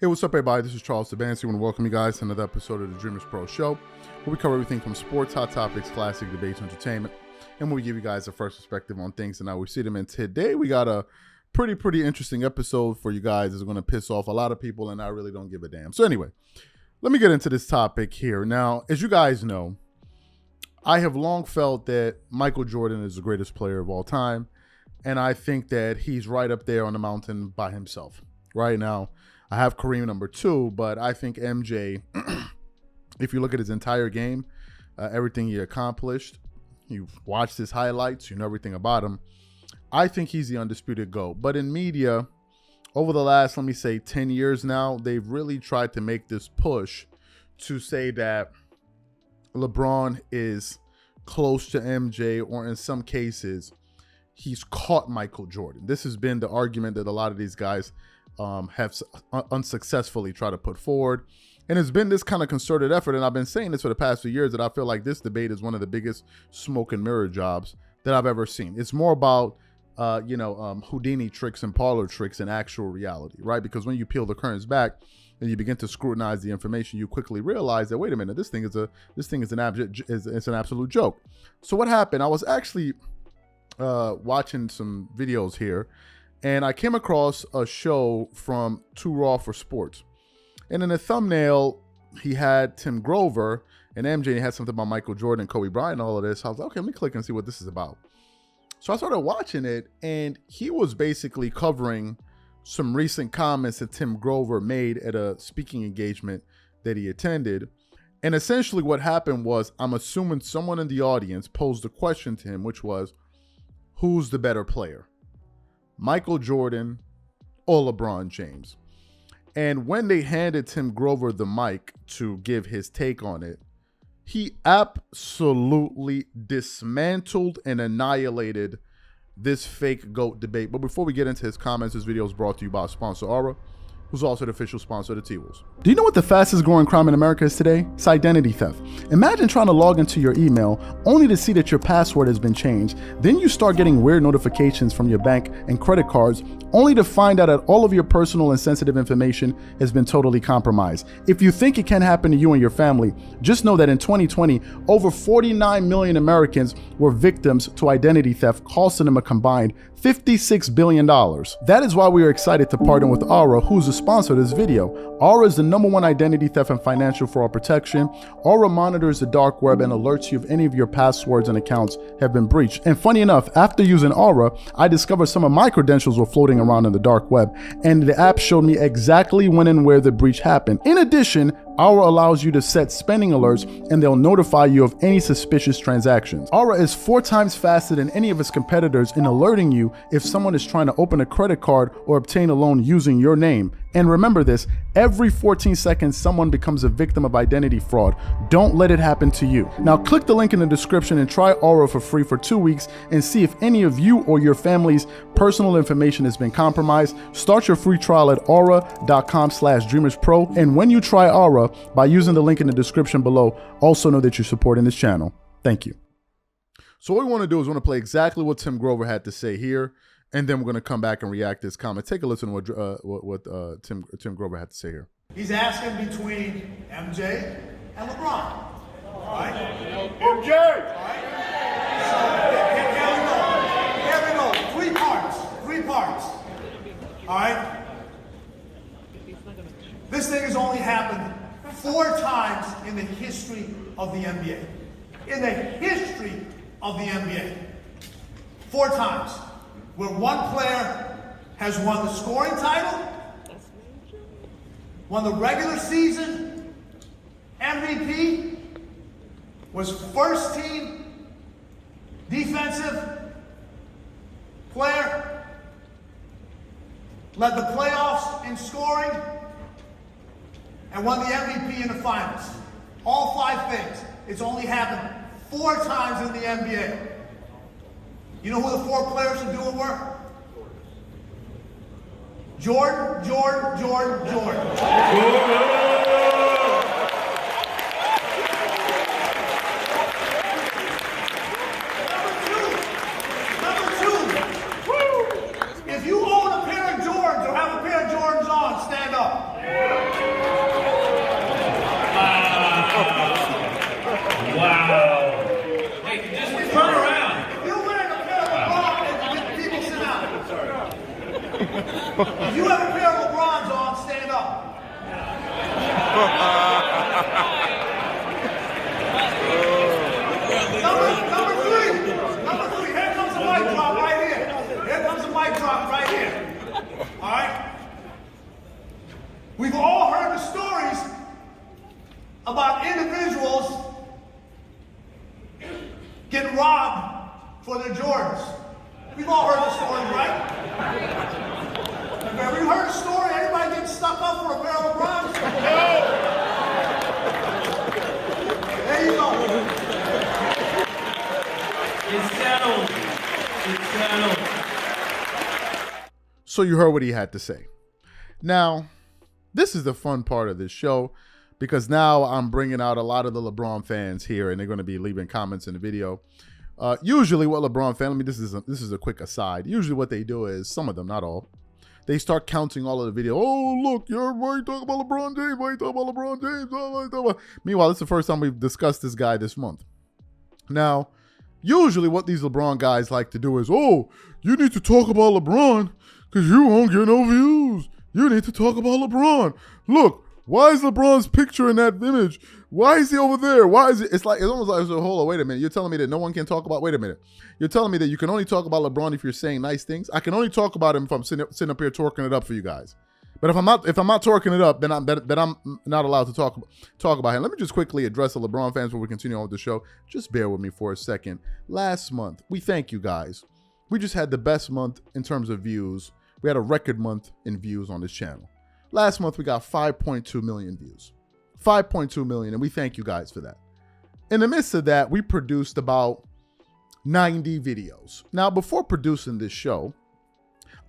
Hey, what's up, everybody? This is Charles Sabansi. I want to welcome you guys to another episode of the Dreamerspro Show, where we cover everything from sports, hot topics, classic debates, entertainment, and we give you guys a fresh perspective on things and how we see them. And today we got a pretty interesting episode for you guys. It's going to piss off a lot of people, and I really don't give a damn. So anyway, let me get into this topic here. Now, as you guys know, I have long felt that Michael Jordan is the greatest player of all time, and I think that he's right up there on the mountain by himself. Right now, I have Kareem number 2, but I think MJ, if you look at his entire game, everything he accomplished, you've watched his highlights, you know everything about him, I think he's the undisputed GOAT. But in media, over the last, let me say, 10 years now, they've really tried to make this push to say that LeBron is close to MJ, or in some cases, he's caught Michael Jordan. This has been the argument that a lot of these guys have unsuccessfully tried to put forward. And it's been this kind of concerted effort. And I've been saying this for the past few years, that I feel like this debate is one of the biggest smoke and mirror jobs that I've ever seen. It's more about, Houdini tricks and parlor tricks than actual reality, right? Because when you peel the curtains back and you begin to scrutinize the information, you quickly realize that, wait a minute, this thing is an absolute joke. So what happened? I was actually watching some videos here, and I came across a show from Too Raw for Sports. And in the thumbnail, he had Tim Grover and MJ, and he had something about Michael Jordan, Kobe Bryant, and all of this. I was like, okay, let me click and see what this is about. So I started watching it, and he was basically covering some recent comments that Tim Grover made at a speaking engagement that he attended. And essentially what happened was, I'm assuming someone in the audience posed a question to him, which was, who's the better player? Michael Jordan or LeBron James? And when they handed Tim Grover the mic to give his take on it, he absolutely dismantled and annihilated this fake GOAT debate. But before we get into his comments, this video is brought to you by sponsor Aura, who's also the official sponsor of the T-Wolves. Do you know what the fastest growing crime in America is today? It's identity theft. Imagine trying to log into your email only to see that your password has been changed. Then you start getting weird notifications from your bank and credit cards, only to find out that all of your personal and sensitive information has been totally compromised. If you think it can happen to you and your family, just know that in 2020, over 49 million Americans were victims to identity theft, costing them a combined $56 billion. That is why we are excited to partner with Aura, who's a sponsor of this video. Aura is the #1 identity theft and financial fraud protection. Aura monitors the dark web and alerts you if any of your passwords and accounts have been breached. And funny enough, after using Aura, I discovered some of my credentials were floating around in the dark web, and the app showed me exactly when and where the breach happened. In addition, Aura allows you to set spending alerts, and they'll notify you of any suspicious transactions. Aura is 4 times faster than any of its competitors in alerting you if someone is trying to open a credit card or obtain a loan using your name. And remember this, every 14 seconds, someone becomes a victim of identity fraud. Don't let it happen to you. Now click the link in the description and try Aura for free for 2 weeks and see if any of you or your family's personal information has been compromised. Start your free trial at aura.com/dreamerspro. And when you try Aura, by using the link in the description below, also know that you're supporting this channel. Thank you. So what we want to do is we want to play exactly what Tim Grover had to say here, and then we're going to come back and react to his comment. Take a listen to what Tim Grover had to say here. He's asking between MJ and LeBron. All right? MJ! All right? So here we go. 3 parts. All right? This thing has only happened 4 times in the history of the NBA. In the history of the NBA. 4 times. Where one player has won the scoring title, won the regular season MVP, was first team defensive player, led the playoffs in scoring, and won the MVP in the finals. All 5 things. It's only happened 4 times in the NBA. You know who the 4 players who do it were? Jordan. Number two. If you own a pair of Jordans or have a pair of Jordans on, stand up. We've all heard the stories about individuals getting robbed for their Jordans. We've all heard the story, right? Have you heard a story? Anybody getting stuck up for a pair of LeBrons? There you go. It's settled. It's settled. So you heard what he had to say. Now, this is the fun part of this show because now I'm bringing out a lot of the LeBron fans here, and they're going to be leaving comments in the video. Usually what LeBron fans, this is a quick aside. Usually what they do is, some of them, not all, they start counting all of the video. Oh, look, why are you talking about LeBron James? Why are you talking about LeBron James? Meanwhile, it's the first time we've discussed this guy this month. Now, usually what these LeBron guys like to do is, oh, you need to talk about LeBron because you won't get no views. You need to talk about LeBron. Look, why is LeBron's picture in that image? Why is he over there? Why is it? It's almost like, hold on, wait a minute. You're telling me that no one can talk about, wait a minute. You're telling me that you can only talk about LeBron if you're saying nice things? I can only talk about him if I'm sitting up here twerking it up for you guys. But if I'm not twerking it up, then I'm not allowed to talk about him. Let me just quickly address the LeBron fans before we continue on with the show. Just bear with me for a second. Last month, we thank you guys. We just had the best month in terms of views. We had a record month in views on this channel. Last month, we got 5.2 million views. 5.2 million, and we thank you guys for that. In the midst of that, we produced about 90 videos. Now, before producing this show,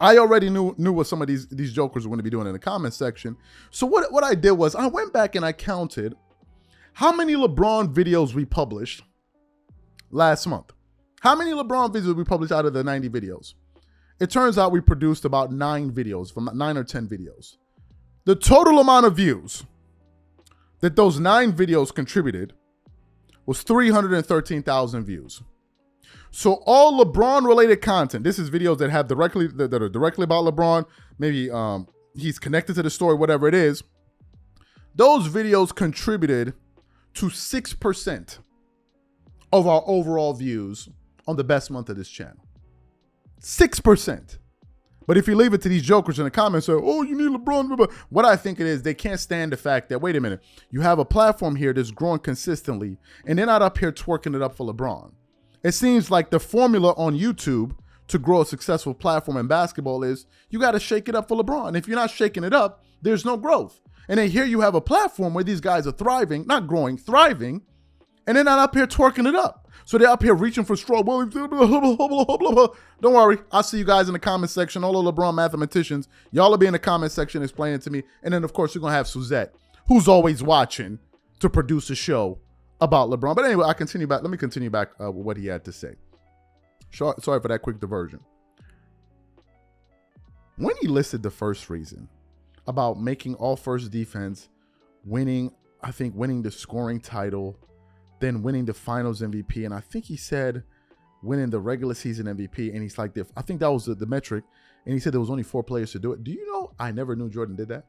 I already knew what some of these jokers were going to be doing in the comment section. So what I did was I went back and I counted how many LeBron videos we published last month. How many LeBron videos we published out of the 90 videos? It turns out we produced about 9 videos, from 9 or 10 videos. The total amount of views that those 9 videos contributed was 313,000 views. So all LeBron-related content, this is videos that are directly about LeBron, maybe he's connected to the story, whatever it is, those videos contributed to 6% of our overall views on the best month of this channel. 6%. But if you leave it to these jokers in the comments, say, oh, you need LeBron, what I think it is, they can't stand the fact that, wait a minute, you have a platform here that's growing consistently, and they're not up here twerking it up for LeBron. It seems like the formula on YouTube to grow a successful platform in basketball is you got to shake it up for LeBron. If you're not shaking it up, there's no growth. And then here you have a platform where these guys are thriving, not growing, thriving, and they're not up here twerking it up. So they're up here reaching for straw. Don't worry. I'll see you guys in the comment section. All the LeBron mathematicians, y'all will be in the comment section explaining to me. And then, of course, you're going to have Suzette, who's always watching to produce a show about LeBron. But anyway, let me continue back with what he had to say. Sorry for that quick diversion. When he listed the first reason about making all first defense, winning the scoring title, then winning the finals MVP, and I think he said winning the regular season MVP, and he's like, I think that was the metric, and he said there was only 4 players to do it. Do you know I never knew Jordan did that?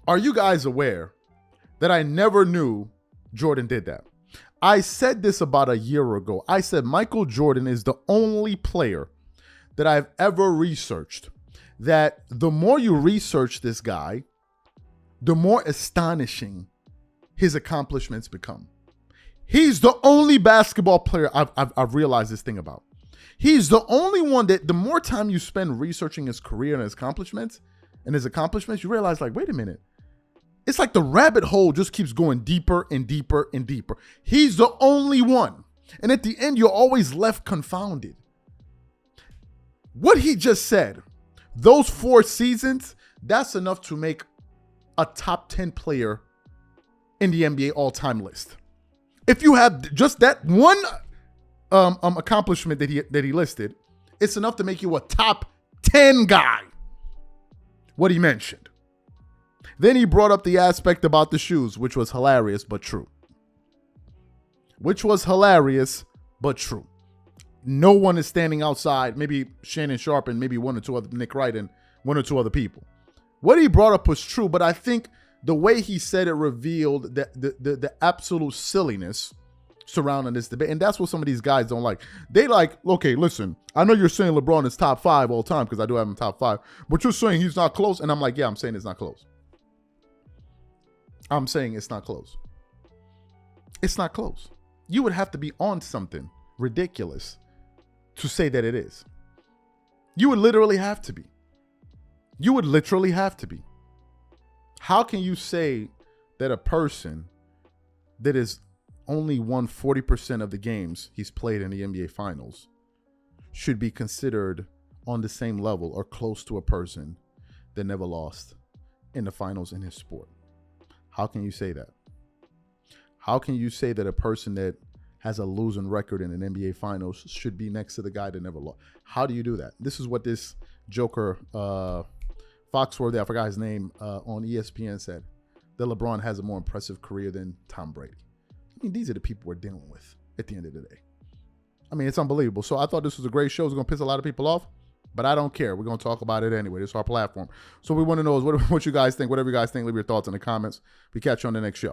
Are you guys aware that I never knew Jordan did that? I said this about a year ago. I said Michael Jordan is the only player that I've ever researched that the more you research this guy, the more astonishing his accomplishments become. He's the only basketball player I've realized this thing about. He's the only one that the more time you spend researching his career and his accomplishments, you realize, like, wait a minute. It's like the rabbit hole just keeps going deeper and deeper and deeper. He's the only one. And at the end, you're always left confounded. What he just said, those 4 seasons, that's enough to make a top 10 player in the NBA all-time list. If you have just that one accomplishment that he listed, it's enough to make you a top 10 guy. What he mentioned. Then he brought up the aspect about the shoes, which was hilarious but true. No one is standing outside, maybe Shannon Sharp and maybe one or two other, Nick Wright and one or two other people. What he brought up was true, but I think the way he said it revealed the absolute silliness surrounding this debate. And that's what some of these guys don't like. They like, okay, listen, I know you're saying LeBron is top 5 all time because I do have him top 5, but you're saying he's not close. And I'm like, yeah, I'm saying it's not close. I'm saying it's not close. It's not close. You would have to be on something ridiculous to say that it is. You would literally have to be. You would literally have to be. How can you say that a person that has only won 40% of the games he's played in the NBA Finals should be considered on the same level or close to a person that never lost in the finals in his sport? How can you say that? How can you say that a person that has a losing record in an NBA Finals should be next to the guy that never lost? How do you do that? This is what this joker, Foxworthy, I forgot his name, on ESPN said, that LeBron has a more impressive career than Tom Brady. I mean, these are the people we're dealing with at the end of the day. I mean, it's unbelievable. So I thought this was a great show. It's going to piss a lot of people off, but I don't care. We're going to talk about it anyway. This is our platform. So what we want to know is what you guys think. Whatever you guys think, leave your thoughts in the comments. We catch you on the next show.